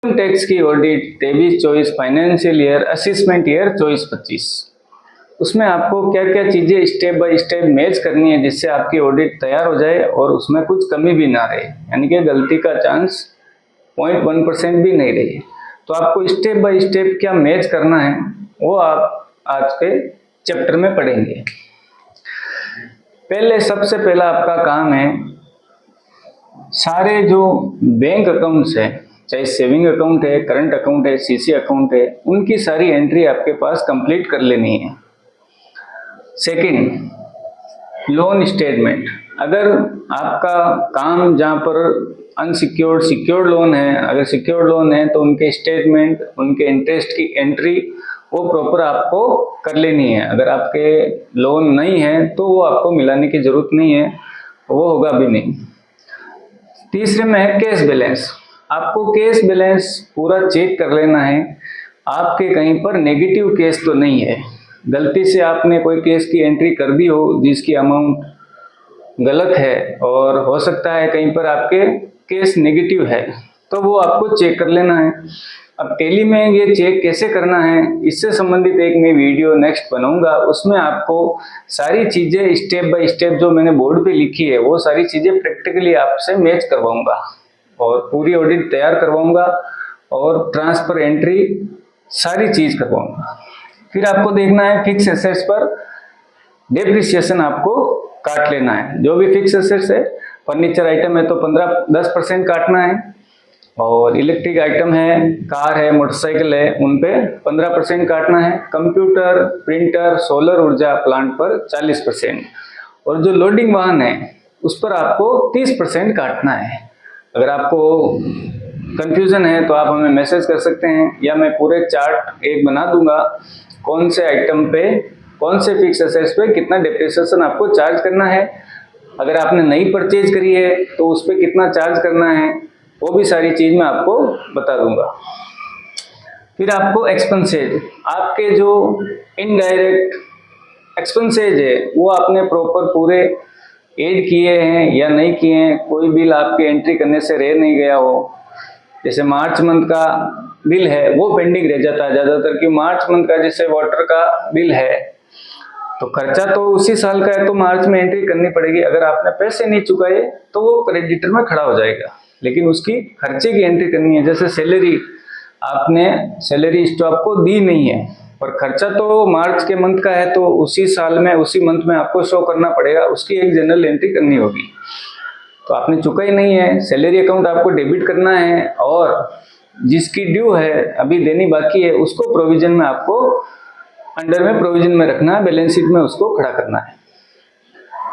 Income tax की audit 23-24 financial year assessment year 24-25, उसमें आपको क्या क्या चीजें स्टेप बाय स्टेप मैच करनी है जिससे आपकी ऑडिट तैयार हो जाए और उसमें कुछ कमी भी ना रहे, यानी कि गलती का चांस 0.1% भी नहीं रही। तो आपको स्टेप बाय स्टेप क्या मैच करना है वो आप आज के चैप्टर में पढ़ेंगे। पहले सबसे पहला आपका काम है सारे जो बैंक अकाउंट्स है, चाहे सेविंग अकाउंट है, करंट अकाउंट है, सीसी अकाउंट है, उनकी सारी एंट्री आपके पास कंप्लीट कर लेनी है। Second, loan statement. अगर आपका काम जहाँ पर अनसिक्योर्ड सिक्योर्ड लोन है, अगर सिक्योर्ड लोन है तो उनके स्टेटमेंट, उनके इंटरेस्ट की एंट्री वो प्रॉपर आपको कर लेनी है। अगर आपके लोन नहीं है तो वो आपको मिलाने की जरूरत नहीं है, वो होगा भी नहीं। तीसरे में है कैश बैलेंस। आपको कैश बैलेंस पूरा चेक कर लेना है, आपके कहीं पर नेगेटिव केस तो नहीं है। गलती से आपने कोई केस की एंट्री कर दी हो जिसकी अमाउंट गलत है और हो सकता है कहीं पर आपके केस नेगेटिव है, तो वो आपको चेक कर लेना है। अब टैली में ये चेक कैसे करना है इससे संबंधित एक मैं वीडियो नेक्स्ट बनाऊंगा, उसमें आपको सारी चीजें स्टेप बाय स्टेप जो मैंने बोर्ड पे लिखी है वो सारी चीजें प्रैक्टिकली आपसे मैच करवाऊंगा और पूरी ऑडिट तैयार करवाऊंगा और ट्रांसफर एंट्री सारी चीज करवाऊंगा। फिर आपको देखना है फिक्स एसेट्स पर डेप्रिसिएशन आपको काट लेना है। जो भी फिक्स एसेट्स है, फर्नीचर आइटम है तो 10% काटना है, और इलेक्ट्रिक आइटम है, कार है, मोटरसाइकिल है, उन पे 15% काटना है। कंप्यूटर, प्रिंटर, सोलर ऊर्जा प्लांट पर 40%, और जो लोडिंग वाहन है उस पर आपको 30% काटना है। अगर आपको कंफ्यूजन है तो आप हमें मैसेज कर सकते हैं, या मैं पूरे चार्ट एक बना दूंगा कौन से आइटम पे, कौन से फिक्स एसेट्स पे कितना डेप्रिसिएशन आपको चार्ज करना है। अगर आपने नई परचेज करी है तो उस पर कितना चार्ज करना है, वो भी सारी चीज मैं आपको बता दूंगा। फिर आपको एक्सपेंसेज, आपके जो इनडायरेक्ट एक्सपेंसेज है वो आपने प्रॉपर पूरे ऐड किए हैं या नहीं किए हैं, कोई बिल आपके एंट्री करने से रह नहीं गया हो। जैसे मार्च मंथ का बिल है वो पेंडिंग रह जाता है ज़्यादातर, कि मार्च मंथ का जैसे वाटर का बिल है तो खर्चा तो उसी साल का है तो मार्च में एंट्री करनी पड़ेगी। अगर आपने पैसे नहीं चुकाए तो वो क्रेडिटर में खड़ा हो जाएगा, लेकिन उसकी खर्चे की एंट्री करनी है। जैसे सैलरी, आपने सैलरी स्टॉक को दी नहीं है और खर्चा तो मार्च के मंथ का है तो उसी साल में उसी मंथ में आपको शो करना पड़ेगा, उसकी एक जनरल एंट्री करनी होगी। तो आपने चुका ही नहीं है, सैलरी अकाउंट आपको डेबिट करना है, और जिसकी ड्यू है अभी देनी बाकी है उसको प्रोविजन में आपको अंडर में प्रोविजन में रखना है, बैलेंस शीट में उसको खड़ा करना है।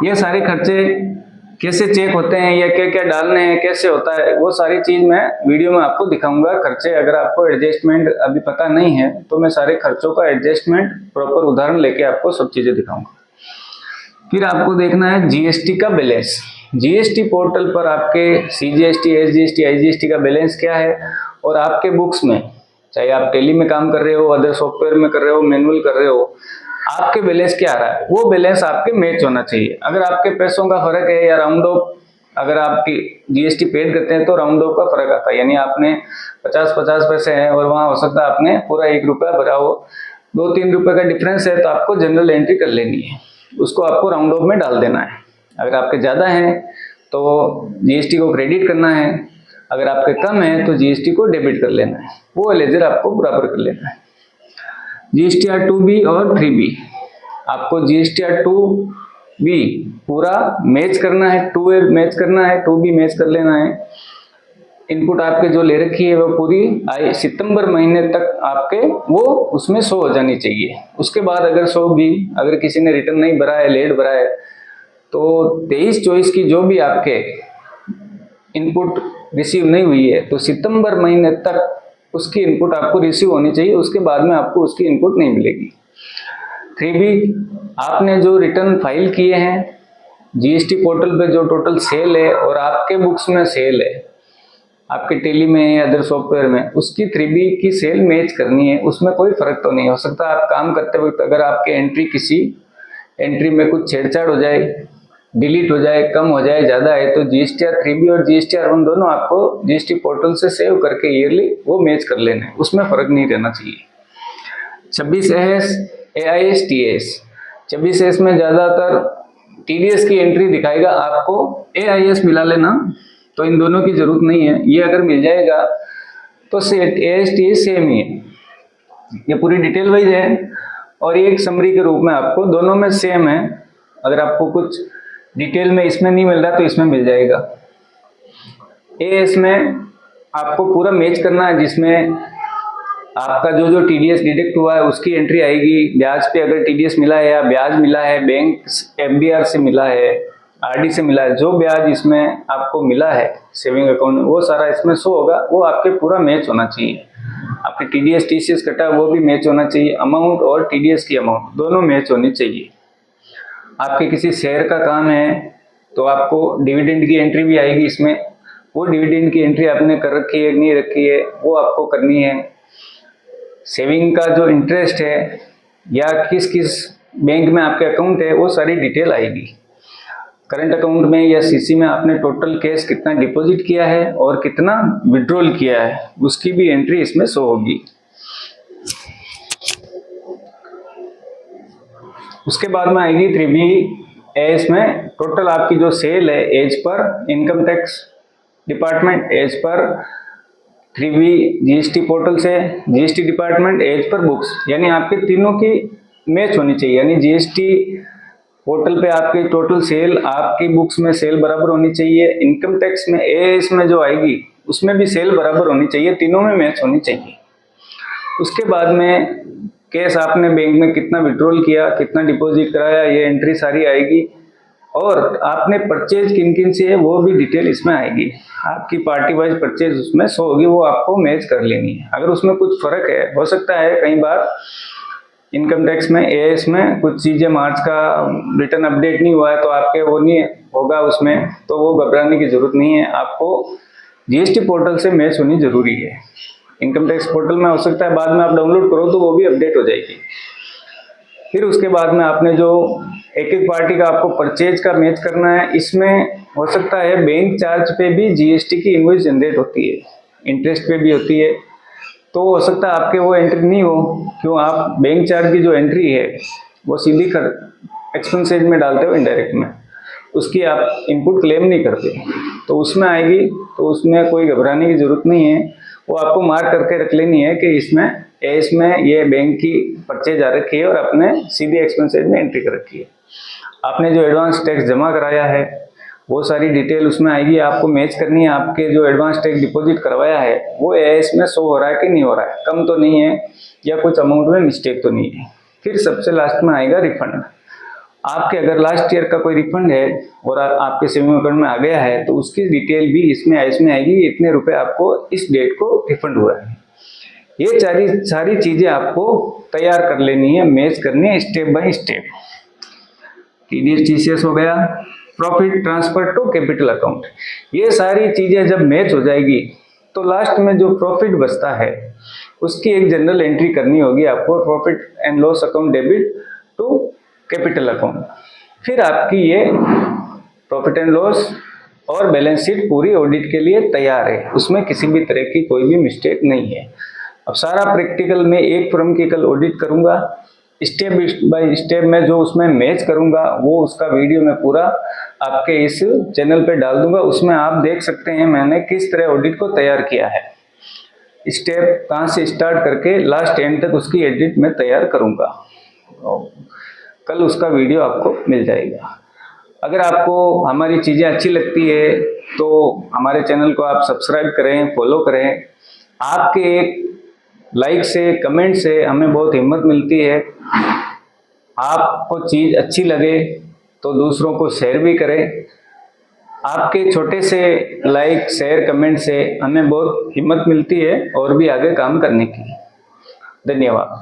ये सारे खर्चे कैसे चेक होते हैं या क्या क्या डालने हैं, कैसे होता है, वो सारी चीज मैं वीडियो में आपको दिखाऊंगा। खर्चे अगर आपको एडजस्टमेंट अभी पता नहीं है तो मैं सारे खर्चों का एडजस्टमेंट प्रॉपर उदाहरण लेके आपको सब चीजें दिखाऊंगा। फिर आपको देखना है जीएसटी का बैलेंस। जीएसटी पोर्टल पर आपके सीजीएसटी, एसजीएसटी, आईजीएसटी का बैलेंस क्या है, और आपके बुक्स में, चाहे आप टेली में काम कर रहे हो, अदर सॉफ्टवेयर में कर रहे हो, मैनुअल कर रहे हो, आपके बैलेंस क्या आ रहा है वो बैलेंस आपके मैच होना चाहिए। अगर आपके पैसों का फर्क है या राउंड ऑफ, अगर आपकी जीएसटी पेड करते हैं तो राउंड ऑफ का फर्क आता है, यानी आपने 50 पैसे हैं और वहां हो सकता है आपने पूरा 1 रुपया भरा हो, 2-3 रुपए का डिफरेंस है तो आपको जनरल एंट्री कर लेनी है, उसको आपको राउंड ऑफ में डाल देना है। अगर आपके ज्यादा हैं तो जीएसटी को क्रेडिट करना है, अगर आपके कम है तो जीएसटी को डेबिट कर लेना है, वो लेजर आपको बराबर कर लेना है। जीएसटीआर 2B और 3B, आपको जीएसटीआर 2B पूरा मैच करना है, 2A मैच करना है, 2B मैच कर लेना है। इनपुट आपके जो ले रखी है वो पूरी सितंबर महीने तक आपके वो उसमें शो हो जानी चाहिए। उसके बाद अगर शो भी, अगर किसी ने रिटर्न नहीं भरा है, लेट भरा है, तो 23-24 की जो भी आपके इनपुट रिसीव नहीं हुई है तो सितंबर महीने तक उसकी इनपुट आपको रिसीव होनी चाहिए, उसके बाद में आपको उसकी इनपुट नहीं मिलेगी। 3B, आपने जो रिटर्न फाइल किए हैं जीएसटी पोर्टल पे, जो टोटल सेल है और आपके बुक्स में सेल है, आपके टेली में या अदर सॉफ्टवेयर में, उसकी 3B की सेल मैच करनी है, उसमें कोई फर्क तो नहीं हो सकता। आप काम करते वक्त अगर आपके एंट्री किसी एंट्री में कुछ छेड़छाड़ हो जाए डिलीट हो जाए, कम हो जाए, ज़्यादा है, तो GSTR 3B और GSTR 1 दोनों आपको GST पोर्टल से सेव करके ईयरली वो मैच कर लेना है, उसमें फ़र्क नहीं रहना चाहिए। 26AS AIS TAS, 26AS में ज़्यादातर TDS की एंट्री दिखाएगा, आपको AIS मिला लेना, तो इन दोनों की ज़रूरत नहीं है। ये अगर मिल जाएगा तो AIS TAS सेम ही है, ये पूरी डिटेल वाइज है और ये एक समरी के रूप में आपको दोनों में सेम है। अगर आपको कुछ डिटेल में इसमें नहीं मिल रहा तो इसमें मिल जाएगा। AS में आपको पूरा मैच करना है, जिसमें आपका जो जो TDS डिडक्ट हुआ है उसकी एंट्री आएगी, ब्याज पे अगर TDS मिला है या ब्याज मिला है, बैंक FDR से मिला है, RD से मिला है, जो ब्याज इसमें आपको मिला है सेविंग अकाउंट में वो सारा इसमें शो होगा, वो आपके पूरा मैच होना चाहिए। आपके TDS TCS कटा वो भी मैच होना चाहिए, अमाउंट और TDS की अमाउंट दोनों मैच होनी चाहिए। आपके किसी शेयर का काम है तो आपको डिविडेंड की एंट्री भी आएगी इसमें, वो डिविडेंड की एंट्री आपने कर रखी है नहीं रखी है वो आपको करनी है। सेविंग का जो इंटरेस्ट है या किस किस बैंक में आपके अकाउंट है वो सारी डिटेल आएगी। करंट अकाउंट में या CC में आपने टोटल कैश कितना डिपॉजिट किया है और कितना विड्रॉल किया है उसकी भी एंट्री इसमें शो होगी। उसके बाद में आएगी 3BAS में टोटल आपकी जो सेल है as per income tax department, as per 3B GST portal से GST department, as per books, यानी आपके तीनों की मैच होनी चाहिए। यानी GST पोर्टल पे आपकी टोटल सेल आपकी बुक्स में सेल बराबर होनी चाहिए, इनकम टैक्स में AS में जो आएगी उसमें भी सेल बराबर होनी चाहिए, तीनों में मैच होनी चाहिए। उसके बाद में कैश आपने बैंक में कितना विड्रॉल किया, कितना डिपॉजिट कराया, ये एंट्री सारी आएगी और आपने परचेज किन किन से है वो भी डिटेल इसमें आएगी। आपकी पार्टी वाइज परचेज उसमें शो होगी, वो आपको मैच कर लेनी है। अगर उसमें कुछ फर्क है, हो सकता है कई बार इनकम टैक्स में AS में कुछ चीज़ें मार्च का रिटर्न अपडेट नहीं हुआ है तो आपके वो नहीं होगा उसमें, तो वो घबराने की जरूरत नहीं है। आपको GST पोर्टल से मैच होनी जरूरी है। इनकम टैक्स पोर्टल में हो सकता है बाद में आप डाउनलोड करो तो वो भी अपडेट हो जाएगी। फिर उसके बाद में आपने जो एक एक पार्टी का आपको परचेज का मैच करना है, इसमें हो सकता है बैंक चार्ज पे भी GST की इनवॉइस जनरेट होती है, इंटरेस्ट पे भी होती है, तो हो सकता है आपके वो एंट्री नहीं हो, क्यों आप बैंक चार्ज की जो एंट्री है वो सीधी एक्सपेंसेज में डालते हो इनडायरेक्ट में, उसकी आप इनपुट क्लेम नहीं करते, तो उसमें आएगी, तो उसमें कोई घबराने की जरूरत नहीं है। वो आपको मार्क करके रख लेनी है कि इसमें ये बैंक की परचेज आ रखी है और आपने सीधी एक्सपेंसेज में एंट्री कर रखी है। आपने जो एडवांस टैक्स जमा कराया है वो सारी डिटेल उसमें आएगी, आपको मैच करनी है। आपके जो एडवांस टैक्स डिपॉजिट करवाया है वो AS में शो हो रहा है कि नहीं हो रहा है, कम तो नहीं है या कुछ अमाउंट में मिस्टेक तो नहीं है। फिर सबसे लास्ट में आएगा रिफंड। आपके अगर लास्ट ईयर का कोई रिफंड है और आपके सेविंग अकाउंट में आ गया है तो उसकी डिटेल भी इसमें आएगी, इतने रुपए आपको इस डेट को रिफंड हुआ है। ये सारी चीजें आपको तैयार कर लेनी है, मैच करनी है step by step. TDS TCS हो गया, profit transfer to capital account, ये सारी चीजें जब मैच हो जाएगी तो लास्ट में जो प्रॉफिट बचता है उसकी एक जनरल एंट्री करनी होगी आपको, profit and loss account debit to capital account. फिर आपकी ये प्रॉफिट एंड लॉस और बैलेंस शीट पूरी ऑडिट के लिए तैयार है, उसमें किसी भी तरह की कोई भी मिस्टेक नहीं है। अब सारा प्रैक्टिकल में एक फर्म की कल ऑडिट करूंगा, स्टेप बाय स्टेप में जो उसमें मैच करूंगा वो उसका वीडियो मैं पूरा आपके इस चैनल पे डाल दूंगा, उसमें आप देख सकते हैं मैंने किस तरह ऑडिट को तैयार किया है, स्टेप कहाँ से स्टार्ट करके लास्ट एंड तक उसकी एडिट में तैयार करूंगा। कल उसका वीडियो आपको मिल जाएगा। अगर आपको हमारी चीज़ें अच्छी लगती है तो हमारे चैनल को आप सब्सक्राइब करें, फॉलो करें। आपके एक लाइक से, कमेंट से हमें बहुत हिम्मत मिलती है। आपको चीज़ अच्छी लगे तो दूसरों को शेयर भी करें। आपके छोटे से लाइक, शेयर, कमेंट से हमें बहुत हिम्मत मिलती है और भी आगे काम करने की। धन्यवाद।